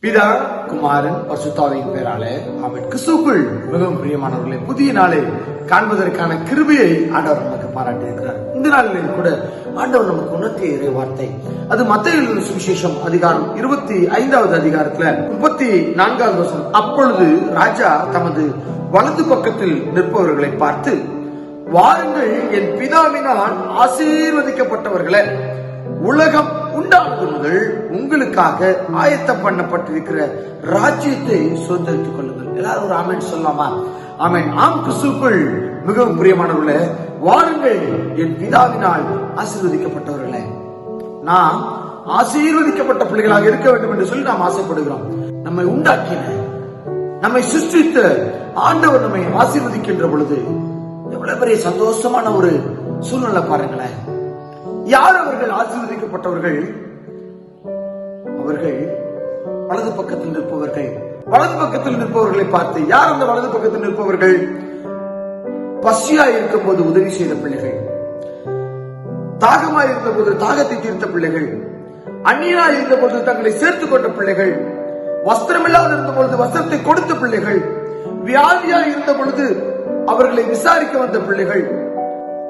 பிதா குமாரன் பரிசுத்தாவியின் பெயராலே ஆமென். கிறிஸ்துவுக்குள் மிகவும் பிரியமானவர்களே, புதிய நாளை காண்பதற்கான கிருபையை ஆண்டவர் நமக்கு பாராட்டி இருக்கிறார். இந்த நாளில் கூட ஆண்டவர் நமக்கு உணர்த்திய இறை வார்த்தை அது மத்தேயு சுவிசேஷம் அதிகாரம் 25வது அதிகாரத்துல 34வது வசனம். அப்பொழுது ராஜா தமது வலது பக்கத்தில் நிற்பவர்களை பார்த்து, வாருங்கள், என் பிதாவினால் ஆசீர்வதிக்கப்பட்டவர்களே, உலகம் உண்டானது முதல் உங்களுக்காக ஆயத்தம் பண்ணப்பட்டிருக்கிற ராஜ்யத்தை சுதந்திரித்துக் கொள்ளுங்கள். எல்லாரும் ஒரு ஆமென் சொல்லலாமா? ஆமென். ஆம், கிறிஸ்துவுக்குள் மிகவும் பிரியமானவர்களே, வாருங்கள், என் பிதாவினால் ஆசீர்வதிக்கப்பட்டவர்களே. நாம் ஆசீர்வதிக்கப்பட்ட பிள்ளைகளாக இருக்க வேண்டும் என்று சொல்லி நாம் ஆசைப்படுகிறோம். நம்மை உண்டாக்கின, நம்மை சிருஷ்டித்த ஆண்டவர் நம்மை ஆசீர்வதிக்கின்ற பொழுது எவ்வளவு பெரிய சந்தோஷமான ஒரு சூழ்நிலை பாருங்களேன். யார் அவர்கள் ஆசீர்வதிக்கப்பட்டவர்கள்? அவர்கள் வலது பக்கத்தில் நிற்பவர்கள். வலது பக்கத்தில் நிற்பவர்களை பார்த்து, யார் அந்த வலது பக்கத்தில் நிற்பவர்கள்? பசியாய் இருக்கும் போது உதவி செய்த பிள்ளைகள், தாகமாய் இருந்த போது தாகத்தை தீர்த்த பிள்ளைகள், அந்நியனாய் இருந்த போது தங்களை சேர்த்துக் கொண்ட பிள்ளைகள், வஸ்திரமில்லாத இருந்த பொழுது வஸ்திரத்தை கொடுத்த பிள்ளைகள், வியாதியாய் இருந்த பொழுது அவர்களை விசாரிக்க வந்த பிள்ளைகள்,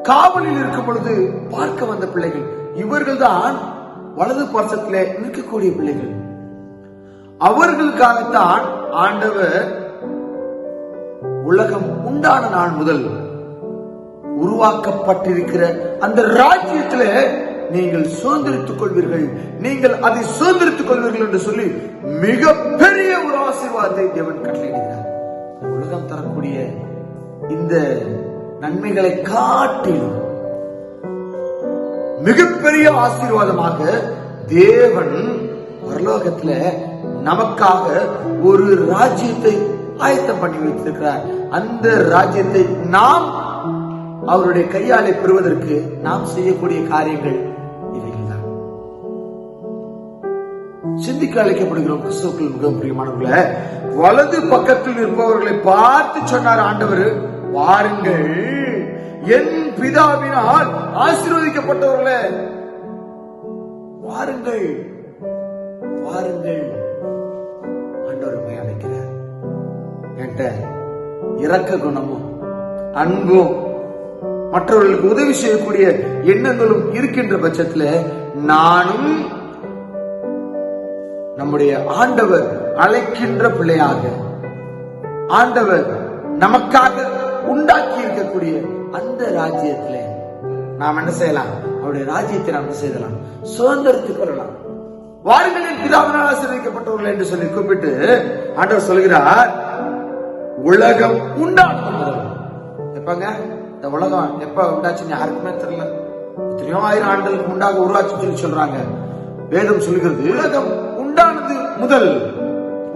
காவலில் இருக்கும் பொழுது பார்க்க வந்த பிள்ளைகள். இவர்கள் தான் வலது பார்சத்திலே நிற்கக்கூடிய பிள்ளைகள். அவர்களுக்காகத்தான் ஆண்டவர் உலகம் உண்டான நாள் முதல் உருவாக்கப்பட்டிருக்கிற அந்த ராஜ்யத்திலே நீங்கள் சுதந்திரித்துக் கொள்வீர்கள், நீங்கள் அதை சுதந்திரித்துக் கொள்வீர்கள் என்று சொல்லி மிகப்பெரிய ஒரு ஆசீர்வாதத்தை தேவன் கட்டளையிடுகிறார். உலகம் தரக்கூடிய இந்த நன்மைகளை காட்டிலும் மிகப்பெரிய ஆசீர்வாதமாக தேவன் பரலோகத்துல நமக்காக ஒரு ராஜ்யத்தை ஆயத்தம் பண்ணி வைத்திருக்கிறார். அந்த ராஜ்யத்தை நாம் அவருடைய கையாலே பெறுவதற்கு நாம் செய்யக்கூடிய காரியங்கள் இவைகள்தான். சிந்திக்க அழைக்கப்படுகிறோம். கிறிஸ்துவுக்குள் மிகவும் பிரியமானவர்களே, வலது பக்கத்தில் இருப்பவர்களை பார்த்து சொன்னார் ஆண்டவர், வாருங்கள், என் பிதாவினால் ஆசீர்வதிக்கப்பட்டவர்களே, வாருங்கள், வாருங்கள். ஆண்டவர் அழைக்கிறார். என்கிட்ட இரக்க குணமும் அன்பும் மற்றவர்களுக்கு உதவி செய்யக்கூடிய எண்ணங்களும் இருக்கின்ற பட்சத்துல நானும் நம்முடைய ஆண்டவர் அழைக்கின்ற பிள்ளையாக, ஆண்டவர் நமக்காக உண்டாக்கி இருக்கக்கூடிய அந்த ராஜ்யத்துல நாம் என்ன செய்யலாம்? அவருடைய ராஜ்யத்தை நாம் செய்யலாம், சுதந்திரத்துக் கொள்ளலாம். வாருங்களின் பிதாவினால் ஆசீர்வதிக்கப்பட்டவர்கள் என்று சொல்லி கூப்பிட்டு ஆண்டவர் சொல்கிறார், உலகம் உண்டானது முதல். எப்பங்க இந்த உலகம் எப்ப உண்டாச்சுன்னு யாருக்குமே தெரியல. எத்தனையோ ஆயிரம் ஆண்டுகளுக்கு முன்னாக உருவாச்சு சொல்லி சொல்றாங்க. வேதம் சொல்கிறது, உலகம் உண்டானது முதல்,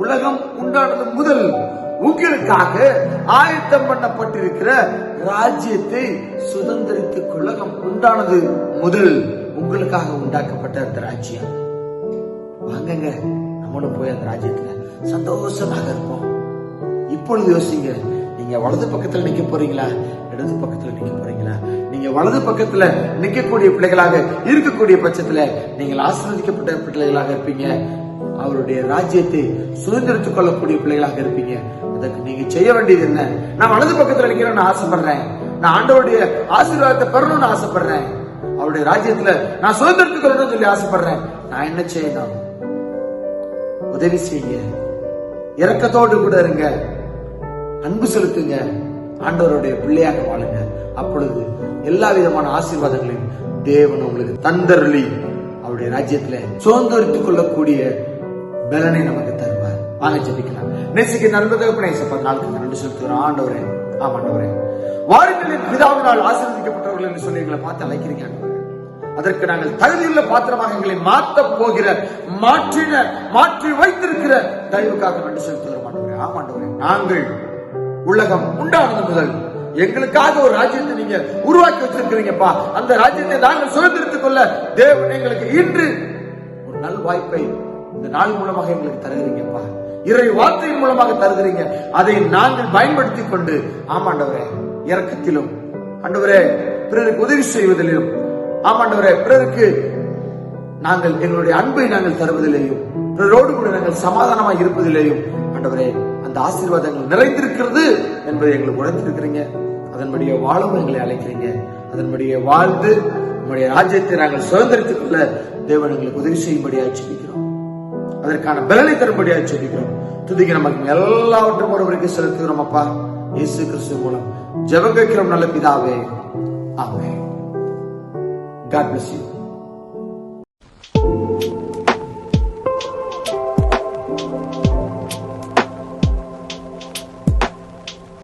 உலகம் உண்டானது முதல் உங்களுக்காக ஆயத்தம் பண்ணப்பட்டிருக்கிற ராஜ்யத்தை சுதந்திரித்துக் உலகம் உண்டானது முதல் உங்களுக்காக உண்டாக்கப்பட்ட அந்த ராஜ்யம். வாங்கங்க, நம்மளும் போய் அந்த ராஜ்யத்துல சந்தோஷமாக இருப்போம். இப்பொழுது யோசிங்க, நீங்க வலது பக்கத்துல நிக்க போறீங்களா, இடது பக்கத்துல நிக்க போறீங்களா? நீங்க வலது பக்கத்துல நிக்கக்கூடிய பிள்ளைகளாக இருக்கக்கூடிய பட்சத்துல நீங்கள் ஆசீர்வதிக்கப்பட்ட பிள்ளைகளாக இருப்பீங்க. அவருடைய ராஜ்யத்தை சுதந்திரித்துக் கொள்ளக்கூடிய பிள்ளைகளாக இருப்பீங்க. அதற்கு நீங்க செய்ய வேண்டியது என்ன? நான் வலது பக்கத்துல நிக்கிறேன்னு ஆசைப்படுறேன், நான் ஆண்டவருடைய ஆசீர்வாதத்தை பெறணும்னு ஆசைப்படுறேன், அவருடைய ராஜ்யத்துல நான் சுதந்திரத்துக் கொள்ளணும்னு சொல்லி ஆசைப்படுறேன். நான் என்ன செய்யணும்? உதவி செய்யுங்க, இரக்கத்தோடு கூட இருங்க, அன்பு செலுத்துங்க, ஆண்டவருடைய பிள்ளையாக வாழுங்க. அப்பொழுது எல்லா விதமான ஆசீர்வாதங்களையும் தேவன் உங்களுக்கு தந்தருளி அவருடைய ராஜ்யத்துல சுதந்திரித்துக் கொள்ளக்கூடிய பலனை நமக்கு தருவார். வாங்க ஜெபிக்கலாம். நேசிக்க நண்பர்களே, நாளுக்கு நன்றி செலுத்துகிறோம். ஆண்டவரே, ஆமாண்டவரே, வாருங்களின் பிதாவினால் ஆசீர்வதிக்கப்பட்டவர்கள் என்று சொல்லி எங்களை பார்த்து அழைக்கிறீங்க. அதற்கு நாங்கள் தகுதியுள்ள பாத்திரமாக எங்களை மாற்ற போகிற, மாற்றி வைத்திருக்கிற தயவுக்காக நன்றி செலுத்துகிறோம். ஆமாண்டவரே, நாங்கள் உலகம் உண்டானது முதல் எங்களுக்காக ஒரு ராஜ்யத்தை நீங்க உருவாக்கி வச்சிருக்கிறீங்கப்பா. அந்த ராஜ்யத்தை நாங்கள் சுதந்திரித்துக் கொள்ள தேவன் எங்களுக்கு இன்று ஒரு நல் வாய்ப்பை இந்த நாள் மூலமாக எங்களுக்கு தருகிறீங்கப்பா. இறை வார்த்தையின் மூலமாக தருகிறீங்க. அதை நாங்கள் பயன்படுத்திக் கொண்டு, ஆமாண்டவரே, இரக்கத்திலும், ஆண்டவரே, பிறருக்கு உதவி செய்வதிலும், ஆமாண்டவரே, பிறருக்கு நாங்கள் எங்களுடைய அன்பை நாங்கள் தருவதிலேயும் பிறரோடு கூட நாங்கள் சமாதானமாக இருப்பதிலேயும் ஆண்டவரே அந்த ஆசீர்வாதங்கள் நிறைந்திருக்கிறது என்பதை எங்களுக்கு உணர்ந்திருக்கிறீங்க. அதன்படியே வாழவும் எங்களை அழைக்கிறீங்க. அதன்படியே வாழ்ந்து நம்முடைய ராஜ்யத்தை நாங்கள் சுதந்திரித்துக் கொள்ள தேவன் எங்களுக்கு உதவி செய்யும்படியாக ஜெபிக்கிறோம். அதற்கான பலனை தரும்படியாக ஜெபிக்கிறோம். துதிக்கு நமக்கு எல்லாவற்றும் ஒருவருக்கு செலுத்துகிறோம். அப்பா, இயேசு கிறிஸ்து மூலம் ஜெபம் கேட்கிறோம் நல்ல பிதாவே. ஆமென். God bless you.